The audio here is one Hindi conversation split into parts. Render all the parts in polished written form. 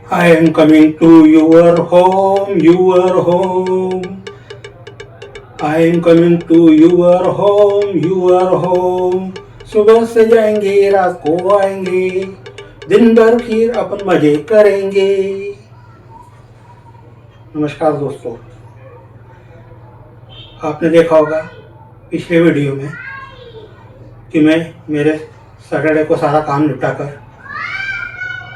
I am coming to your home, your home. I am coming to your home, your home. सुबह से जाएंगे रात को आएंगे, दिन भर फिर अपन मजे करेंगे। नमस्कार दोस्तों, आपने देखा होगा पिछले वीडियो में कि मैं मेरे सैटरडे को सारा काम निपटाकर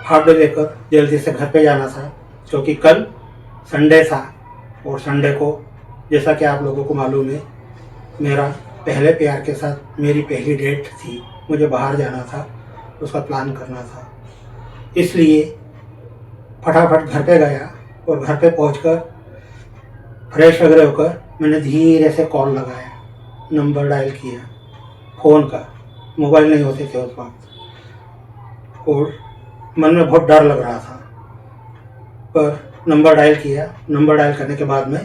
हाफ डे लेकर जल्दी से घर पे जाना था, क्योंकि कल संडे था और संडे को जैसा कि आप लोगों को मालूम है मेरा पहले प्यार के साथ मेरी पहली डेट थी। मुझे बाहर जाना था, उसका प्लान करना था, इसलिए फटाफट घर पे गया और घर पे पहुंचकर फ्रेश वगैरह होकर मैंने धीरे से कॉल लगाया, नंबर डायल किया फ़ोन का। मोबाइल नहीं होते थे उस वक्त और मन में बहुत डर लग रहा था, पर नंबर डायल किया। नंबर डायल करने के बाद में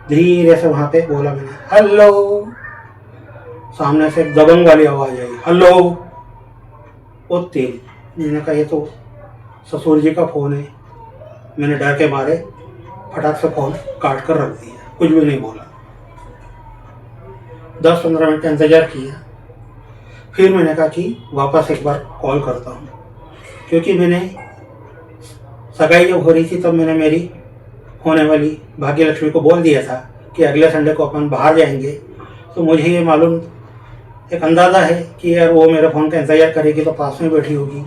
धीरे से वहाँ पे बोला मैंने, हेलो। सामने से दबंग वाली आवाज़ आई, हेलो। वो तेज। मैंने कहा ये तो ससुर जी का फ़ोन है। मैंने डर के मारे फटाक से फ़ोन काट कर रख दिया, कुछ भी नहीं बोला। 10-15 मिनट का इंतज़ार किया, फिर मैंने कहा कि वापस एक बार कॉल करता हूँ, क्योंकि मैंने सगाई जब हो रही थी तब मैंने मेरी होने वाली भाग्यलक्ष्मी को बोल दिया था कि अगले संडे को अपन बाहर जाएंगे। तो मुझे ये मालूम, एक अंदाज़ा है कि यार वो मेरे फ़ोन का इंतज़ार करेगी तो पास में बैठी होगी।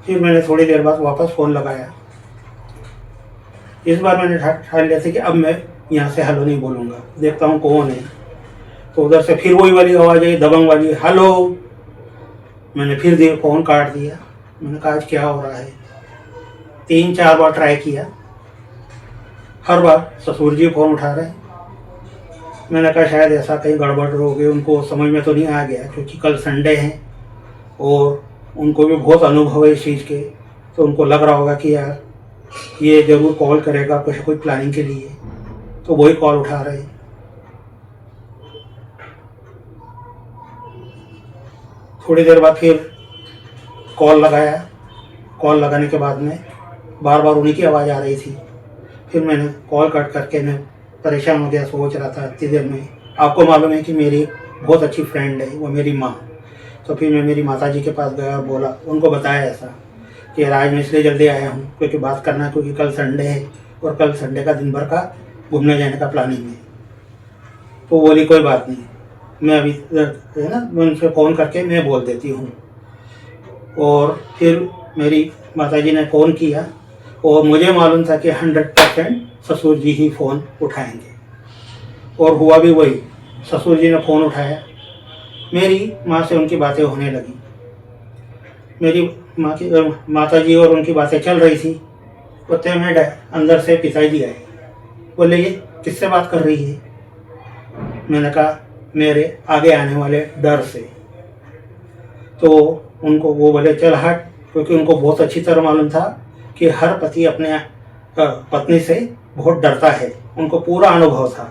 फिर मैंने थोड़ी देर बाद वापस फ़ोन लगाया। इस बार मैंने ठान लिया था कि अब मैं यहाँ से हेलो नहीं बोलूँगा, देखता हूँ कौन है। तो उधर से फिर वही वाली आवाज़ आई, दबंग वाली, हेलो। मैंने फिर फ़ोन काट दिया। मैंने कहा आज क्या हो रहा है। 3-4 बार ट्राई किया, हर बार ससुर जी फ़ोन उठा रहे। मैंने कहा शायद ऐसा कहीं गड़बड़ हो गई, उनको समझ में तो नहीं आ गया, क्योंकि कल संडे है और उनको भी बहुत अनुभव है इस चीज़ के। तो उनको लग रहा होगा कि यार ये ज़रूर कॉल करेगा कुछ कोई प्लानिंग के लिए, तो वही कॉल उठा रहे। थोड़ी देर बाद फिर कॉल लगाया। कॉल लगाने के बाद में बार बार उन्हीं की आवाज़ आ रही थी। फिर मैंने कॉल कट करके मैं परेशान हो गया, सोच रहा था इतनी देर में। आपको मालूम है कि मेरी बहुत अच्छी फ्रेंड है वो मेरी माँ। तो फिर मैं मेरी माता जी के पास गया और बोला, उनको बताया ऐसा कि यार आज मैं इसलिए जल्दी आया हूँ क्योंकि बात करना है, क्योंकि कल संडे है और कल संडे का दिन भर का घूमने जाने का प्लानिंग है। तो बोली कोई बात नहीं, मैं अभी है ना, मैं उनसे फ़ोन करके मैं बोल देती हूँ। और फिर मेरी माताजी ने फ़ोन किया और मुझे मालूम था कि 100% ससुर जी ही फ़ोन उठाएंगे, और हुआ भी वही। ससुर जी ने फ़ोन उठाया। मेरी माँ से उनकी बातें होने लगी। मेरी माताजी और उनकी बातें चल रही थी। उतने में अंदर से पिताजी आए। बोले ये किससे बात कर रही है। मैंने कहा मेरे आगे आने वाले डर से। तो उनको वो बोले चल हट, क्योंकि उनको बहुत अच्छी तरह मालूम था कि हर पति अपने पत्नी से बहुत डरता है, उनको पूरा अनुभव था।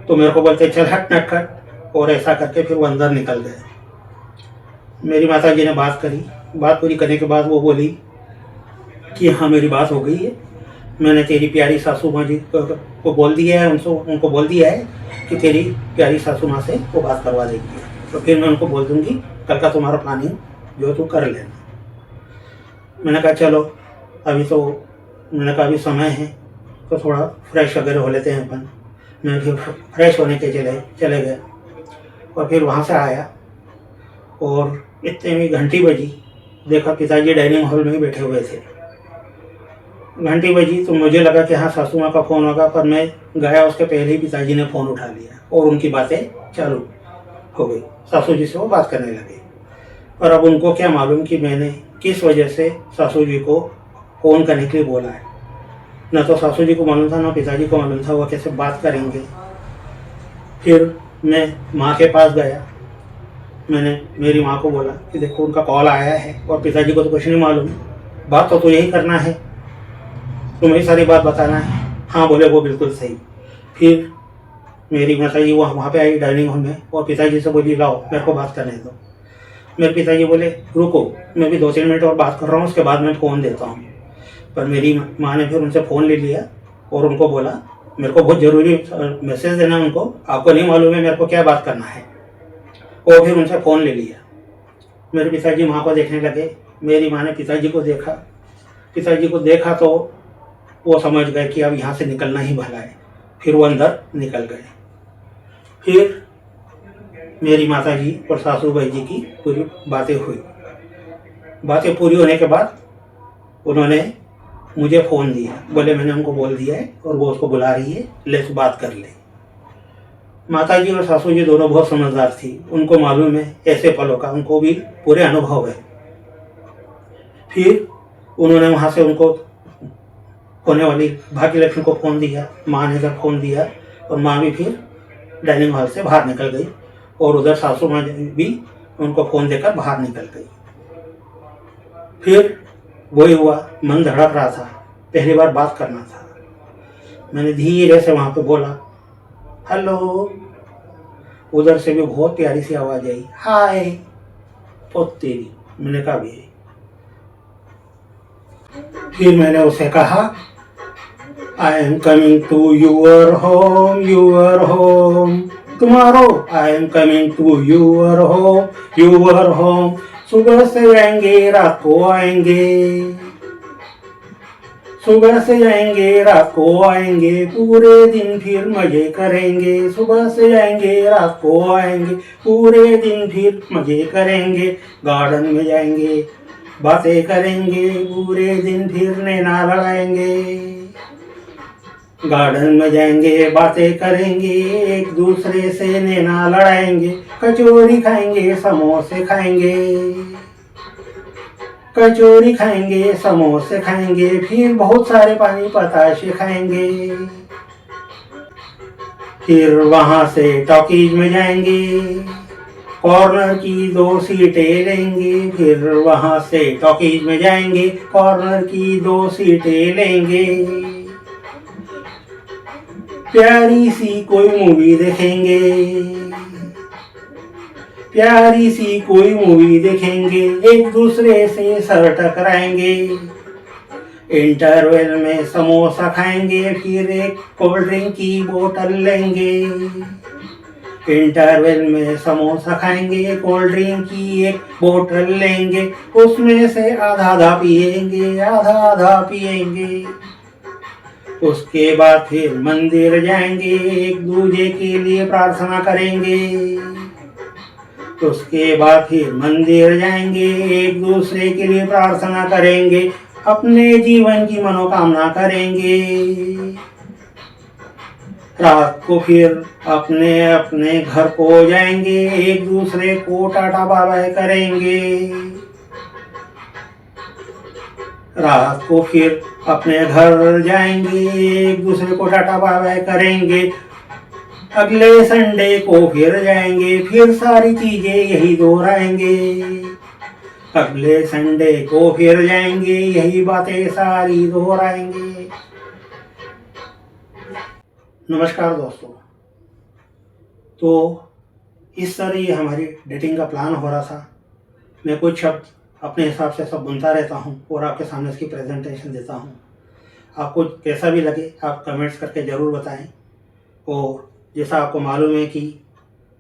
तो मेरे को बोलते चल हट नटखट, और ऐसा करके फिर वो अंदर निकल गए। मेरी माता जी ने बात करी। बात पूरी करने के बाद वो बोली कि हाँ मेरी बात हो गई है, मैंने तेरी प्यारी सासू माँ जी को बोल दिया है, उनको बोल दिया है कि तेरी प्यारी सासू माँ से वो बात करवा देगी। तो फिर मैं उनको बोल दूँगी कल का तुम्हारा प्लानिंग जो तू कर लेना। मैंने कहा चलो अभी तो, मैंने कहा अभी समय है तो थोड़ा फ्रेश वगैरह हो लेते हैं अपन। मैं फिर फ्रेश होने के चले गए और फिर वहाँ से आया और इतने में घंटी बजी। देखा पिताजी डाइनिंग हॉल में ही बैठे हुए थे। घंटी बजी तो मुझे लगा कि हाँ सासू माँ का फ़ोन होगा, पर मैं गया उसके पहले ही पिताजी ने फ़ोन उठा लिया और उनकी बातें चालू हो गई। सासू जी से वो बात करने लगे। और अब उनको क्या मालूम कि मैंने किस वजह से सासू जी को फ़ोन करने के लिए बोला है। न तो सासू जी को मालूम था, न पिताजी को मालूम था वो कैसे बात करेंगे। फिर मैं माँ के पास गया। मैंने मेरी माँ को बोला कि देखो उनका कॉल आया है और पिताजी को तो कुछ नहीं मालूम, बात तो यही करना है, तुम्हें सारी बात बताना है। हाँ बोले वो बिल्कुल सही। फिर मेरी माता जी वहाँ पे आई डाइनिंग हॉल में और पिताजी से बोली लाओ मेरे को बात करने दो। मेरे पिताजी बोले रुको, मैं भी 2-3 मिनट और बात कर रहा हूँ, उसके बाद मैं फ़ोन देता हूँ। पर मेरी माँ ने फिर उनसे फ़ोन ले लिया और उनको बोला मेरे को बहुत ज़रूरी मैसेज देना है उनको, आपको नहीं मालूम है मेरे को क्या बात करना है। और फिर उनसे फ़ोन ले लिया। मेरे पिताजी माँ को देखने लगे, मेरी माँ ने पिताजी को देखा। पिताजी को देखा तो वो समझ गए कि अब यहाँ से निकलना ही भला है। फिर वो अंदर निकल गए। फिर मेरी माताजी और सासू भाई जी की पूरी बातें हुई। बातें पूरी होने के बाद उन्होंने मुझे फ़ोन दिया, बोले मैंने उनको बोल दिया है और वो उसको बुला रही है, ले तो बात कर ले। माताजी और सासू जी दोनों बहुत समझदार थी, उनको मालूम है ऐसे पलों का, उनको भी पूरे अनुभव है। फिर उन्होंने वहाँ से उनको होने वाली भाग्यलक्ष्मी को फ़ोन दिया, माँ ने जब फ़ोन दिया और माँ भी फिर डाइनिंग हॉल से बाहर निकल गई और उधर सासू माँ भी उनको फ़ोन देकर बाहर निकल गई। फिर वही हुआ, मन धड़क रहा था, पहली बार बात करना था। मैंने धीरे से वहाँ पे बोला हेलो। उधर से भी बहुत प्यारी सी आवाज़ आई, हाय। तो तेरी, मैंने कहा भी। फिर मैंने उसे कहा I am coming to your home tomorrow, I am coming to your home. सुबह से आएंगे रात को आएंगे, सुबह से आएंगे रात को आएंगे, पूरे दिन फिर मजे करेंगे। सुबह से आएंगे रात को आएंगे, पूरे दिन फिर मजे करेंगे। गार्डन में जाएंगे, बातें करेंगे, पूरे दिन फिर नैना लड़ाएंगे। गार्डन में जाएंगे, बातें करेंगे, एक दूसरे से नैना लड़ाएंगे। कचौरी खाएंगे, समोसे खाएंगे, कचौरी खाएंगे, समोसे खाएंगे, फिर बहुत सारे पानी पताशे खाएंगे। फिर वहां से टॉकीज में जाएंगे, कॉर्नर की 2 सीटें लेंगे। फिर वहां से टॉकीज में जाएंगे, कॉर्नर की 2 सीटें लेंगे। प्यारी सी कोई मूवी देखेंगे, प्यारी सी कोई मूवी देखेंगे, एक दूसरे से सर टकराएंगे। इंटरवल में समोसा खाएंगे, फिर एक कोल्ड ड्रिंक की बोतल लेंगे। इंटरवल में समोसा खाएंगे, कोल्ड ड्रिंक की एक बोतल लेंगे, उसमें से आधा आधा पिएंगे, आधा आधा पिएंगे। उसके बाद फिर मंदिर जाएंगे, एक दूसरे के लिए प्रार्थना करेंगे। उसके बाद फिर मंदिर जाएंगे, एक दूसरे के लिए प्रार्थना करेंगे, अपने जीवन की मनोकामना करेंगे। रात को फिर अपने अपने घर को जाएंगे, एक दूसरे को टाटा बाय बाय करेंगे। रात को फिर अपने घर जाएंगे, एक दूसरे को टाटा बाय बाय करेंगे। अगले संडे को फिर जाएंगे, फिर सारी चीजें यही दोहराएंगे। अगले संडे को फिर जाएंगे, यही बातें सारी दोहराएंगे। नमस्कार दोस्तों, तो इस तरह ये हमारी डेटिंग का प्लान हो रहा था। मैं कुछ शब्द अपने हिसाब से सब बुनता रहता हूँ और आपके सामने इसकी प्रेजेंटेशन देता हूँ। आपको कैसा भी लगे आप कमेंट्स करके ज़रूर बताएं। और जैसा आपको मालूम है कि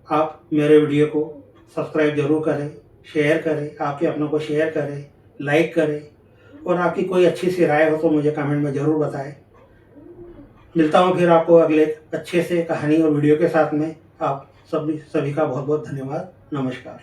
आप मेरे वीडियो को सब्सक्राइब ज़रूर करें, शेयर करें, आपके अपनों को शेयर करें, लाइक करें, और आपकी कोई अच्छी सी राय हो तो मुझे कमेंट में ज़रूर बताएं। मिलता हूँ फिर आपको अगले अच्छे से कहानी और वीडियो के साथ में। आप सभी का बहुत बहुत धन्यवाद। नमस्कार।